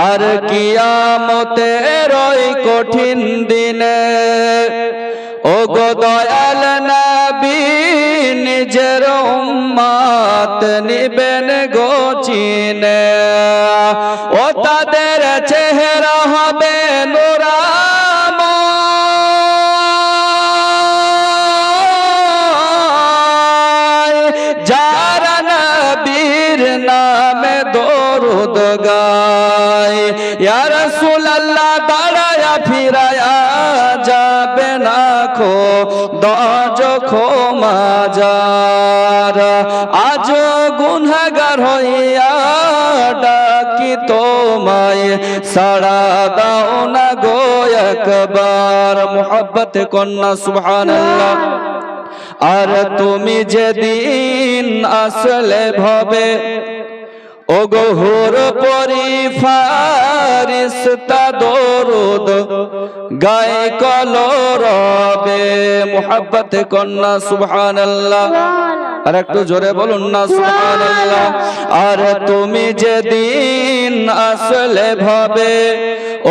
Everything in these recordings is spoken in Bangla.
আর কিয়ামতের ওই কঠিন দিনে ওগো দয়াল নবী নিজের উম্মত নিবেন গো চিনে ও তাদের চেহারা হবে নূরাময় যারা নবীর নামে দরুদ গায় ইয়া রাসূলুল্লাহ দাঁড়ায়া ফিরায়া যাবে না খো দজ ক্ষমা যার আজ গুনাহগার হইয়া ডাকি তোমায় সাড়া দাও না গো একবার মুহাব্বত কন্যা সুবহানাল্লাহ। আর তুমি যেদিন আসলে ভবে ওগো হুর পরি ফারিস্তা দরুদ গায়ে কলরবে মুহাব্বত কন্যা সুবহানাল্লাহ। আর একটু জোরে বলুন না সুবহানাল্লাহ। আর তুমি যেদিন আসলে ভবে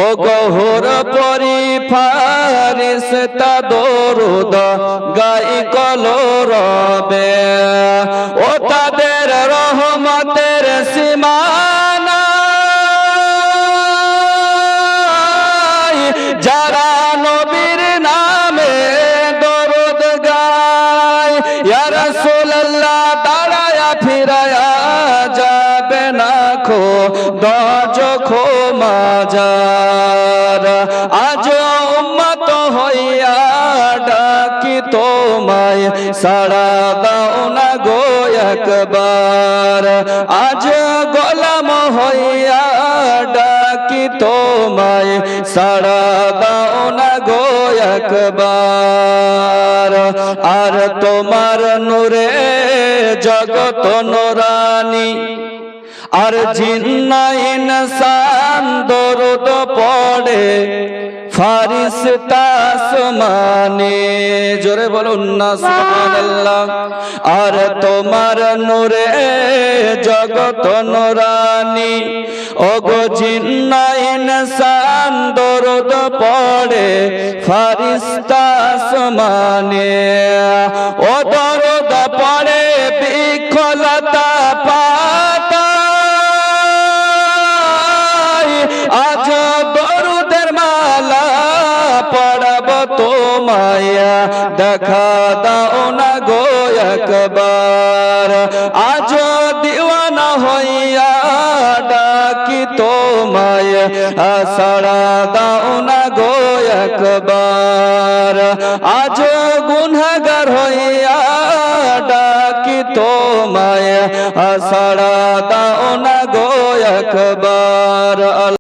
ওগো হুর পরি ফারিস্তা দরুদ গায়ে কলরবে ও তাদের রহমতের সীমানা যারা নবীর নামে দরুদ গায় ইয়া রাসূলুল্লাহ দাঁড়ায়া ফিরায়া যাবে না খো দজ ক্ষমা যার আজ উম্মত হইয়া ডাকি তোমায় সাড়া দাও না গো একবার আজ গোলাম হইয়া ডাকি তোমায় সাড়া দাও না গো একবার আর তোমার নূরে জগত নূরানি আর জিন্না ইনসান দরুদ পড়ে ফারিস্তা আসমানে জোরে বলুন না সুবহানাল্লাহ। আর তোমার নূরে জগত নূরানি ওগো জিন্না ইনসান দরুদ পড়ে ফারিস্তা আসমানে ও দরুদ পড়ে বিখলতা পাতা আজ দরুদের মালা পড়ব তোমায় দেখা দাও না গো একবার আজ দিওয়ানা হইয়া ডাকি তোমায় সাড়া দাও না গো একবার আজ গুনাহগার হইয়া ডাকি তোমায় সাড়া দাও না গো একবার।